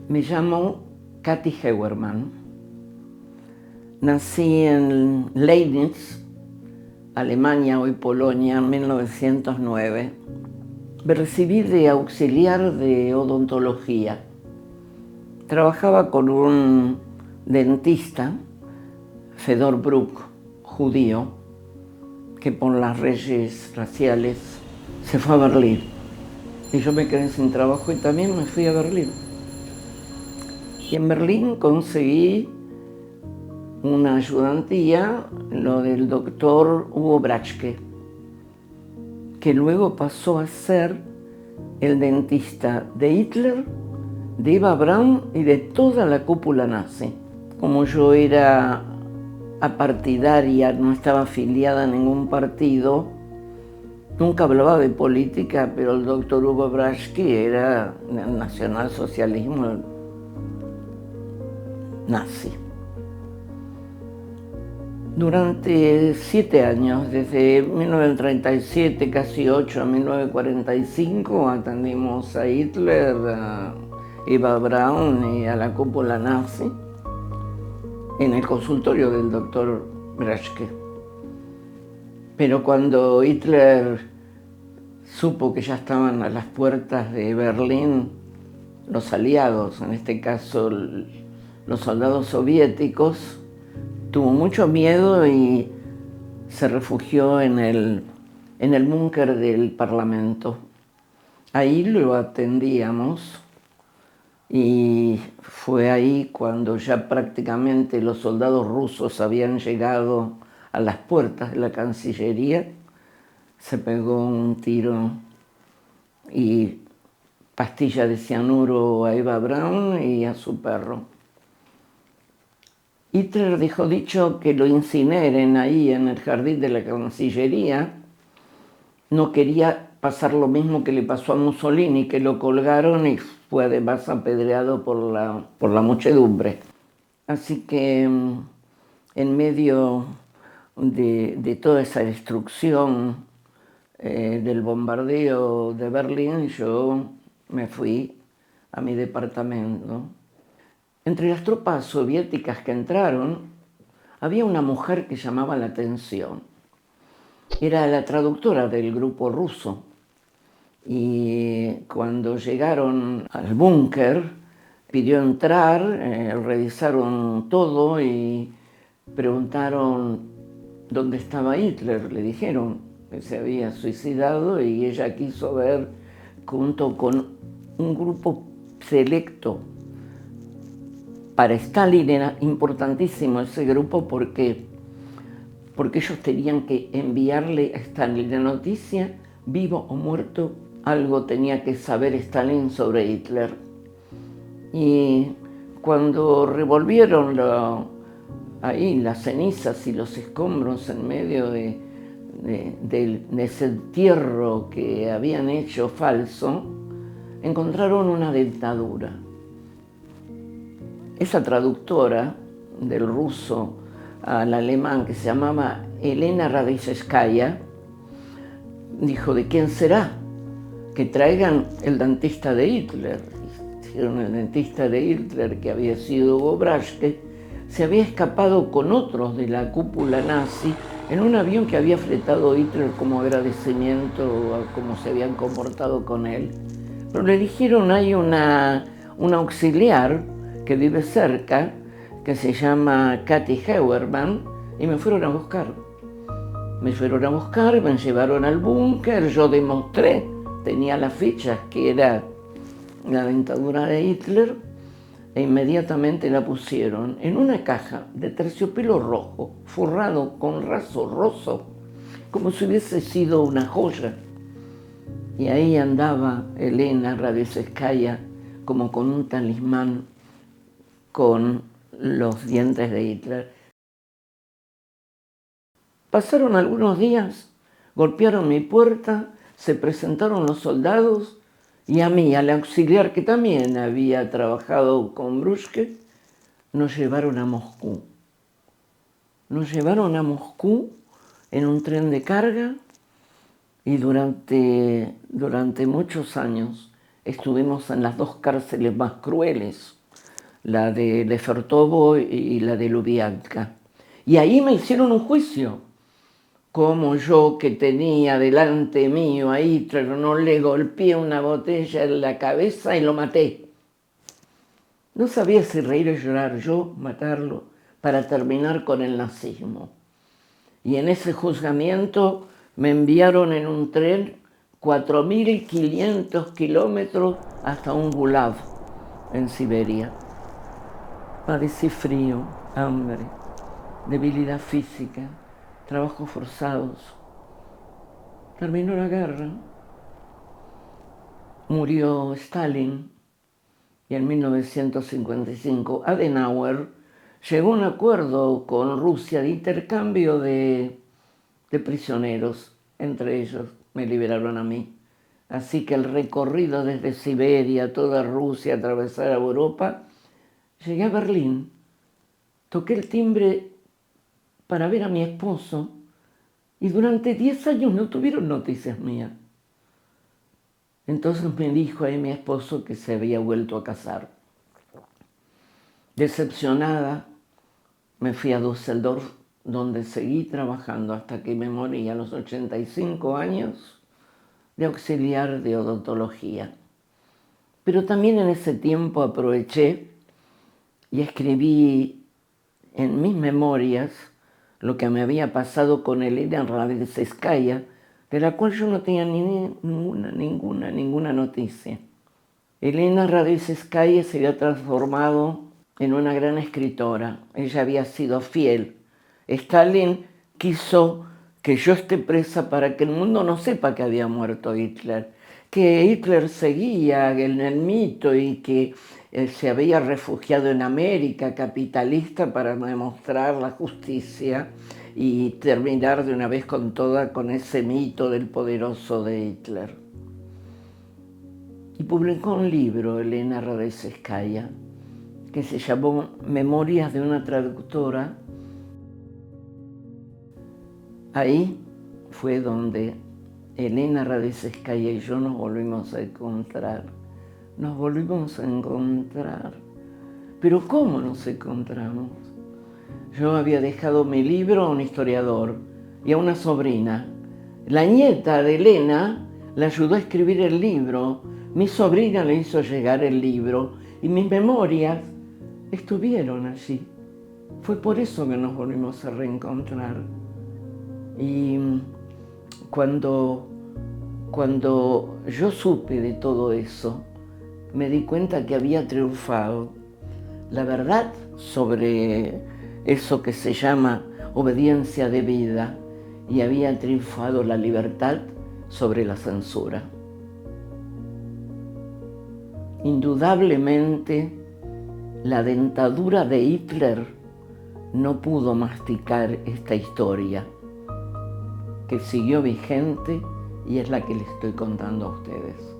Me llamo Kathi Heuermann. Nací en Leibniz, Alemania, hoy Polonia, en 1909. Me recibí de auxiliar de odontología. Trabajaba con un dentista, Fedor Bruck, judío, que por las leyes raciales se fue a Berlín. Y yo me quedé sin trabajo y también me fui a Berlín. Y en Berlín conseguí una ayudantía, lo del doctor Hugo Braschke, que luego pasó a ser el dentista de Hitler, de Eva Braun y de toda la cúpula nazi. Como yo era apartidaria, no estaba afiliada a ningún partido, nunca hablaba de política, pero el doctor Hugo Braschke era del nacionalsocialismo nazi. Durante 7 años, desde 1937, casi 8, a 1945, atendimos a Hitler, a Eva Braun y a la cúpula nazi en el consultorio del doctor Braschke. Pero cuando Hitler supo que ya estaban a las puertas de Berlín los aliados, en este caso los soldados soviéticos, tuvo mucho miedo y se refugió en el búnker del Parlamento. Ahí lo atendíamos y fue ahí cuando ya prácticamente los soldados rusos habían llegado a las puertas de la Cancillería. Se pegó un tiro y pastilla de cianuro a Eva Braun y a su perro. Hitler dejó dicho que lo incineren ahí en el jardín de la Cancillería. No quería pasar lo mismo que le pasó a Mussolini, que lo colgaron y fue además apedreado por la muchedumbre. Así que en medio de toda esa destrucción del bombardeo de Berlín, yo me fui a mi departamento. Entre las tropas soviéticas que entraron, había una mujer que llamaba la atención. Era la traductora del grupo ruso. Y cuando llegaron al búnker, pidió entrar, revisaron todo y preguntaron dónde estaba Hitler. Le dijeron que se había suicidado y ella quiso ver junto con un grupo selecto. Para Stalin era importantísimo ese grupo porque ellos tenían que enviarle a Stalin la noticia, vivo o muerto, algo tenía que saber Stalin sobre Hitler. Y cuando revolvieron ahí las cenizas y los escombros en medio de ese entierro que habían hecho falso, encontraron una dentadura. Esa traductora del ruso al alemán, que se llamaba Elena Radetzskaya, dijo: ¿de quién será? Que traigan el dentista de Hitler. Dijeron: el dentista de Hitler, que había sido Hugo Braschke, se había escapado con otros de la cúpula nazi en un avión que había fletado Hitler como agradecimiento a cómo se habían comportado con él. Pero le dijeron: hay una auxiliar que vive cerca, que se llama Kathi Heuermann, y me fueron a buscar. Me llevaron al búnker, yo demostré, tenía las fichas que era la dentadura de Hitler, e inmediatamente la pusieron en una caja de terciopelo rojo, forrado con raso roso, como si hubiese sido una joya. Y ahí andaba Elena Radetzskaya como con un talismán con los dientes de Hitler. Pasaron algunos días, golpearon mi puerta, se presentaron los soldados y a mí, al auxiliar que también había trabajado con Braschke, nos llevaron a Moscú. Nos llevaron a Moscú en un tren de carga y durante muchos años estuvimos en las dos cárceles más crueles la de Lefortovo y la de Lubyanka. Y ahí me hicieron un juicio. Como yo, que tenía delante mío a Hitler, no le golpeé una botella en la cabeza y lo maté. No sabía si reír o llorar, yo matarlo para terminar con el nazismo. Y en ese juzgamiento me enviaron en un tren 4.500 kilómetros hasta un gulag en Siberia. Padecí frío, hambre, debilidad física, trabajos forzados. Terminó la guerra. Murió Stalin y en 1955 Adenauer llegó a un acuerdo con Rusia de intercambio de prisioneros. Entre ellos me liberaron a mí. Así que el recorrido desde Siberia, toda Rusia, atravesar Europa, llegué a Berlín, toqué el timbre para ver a mi esposo y durante 10 años no tuvieron noticias mías. Entonces me dijo ahí mi esposo que se había vuelto a casar. Decepcionada, me fui a Düsseldorf, donde seguí trabajando hasta que me morí a los 85 años de auxiliar de odontología. Pero también en ese tiempo aproveché y escribí en mis memorias lo que me había pasado con Elena Radetzkaya, de la cual yo no tenía ninguna noticia. Elena Radetzkaya se había transformado en una gran escritora. Ella había sido fiel. Stalin quiso que yo esté presa para que el mundo no sepa que había muerto Hitler, que Hitler seguía en el mito y que se había refugiado en América capitalista para demostrar la justicia y terminar de una vez con ese mito del poderoso de Hitler. Y publicó un libro, Elena Radetzkaya, que se llamó Memorias de una traductora. Ahí fue donde Elena Radetzkaya y yo nos volvimos a encontrar. Nos volvimos a encontrar. Pero ¿cómo nos encontramos? Yo había dejado mi libro a un historiador y a una sobrina. La nieta de Elena le ayudó a escribir el libro. Mi sobrina le hizo llegar el libro y mis memorias estuvieron allí. Fue por eso que nos volvimos a reencontrar. Y cuando yo supe de todo eso, me di cuenta que había triunfado la verdad sobre eso que se llama obediencia debida y había triunfado la libertad sobre la censura. Indudablemente, la dentadura de Hitler no pudo masticar esta historia, que siguió vigente y es la que les estoy contando a ustedes.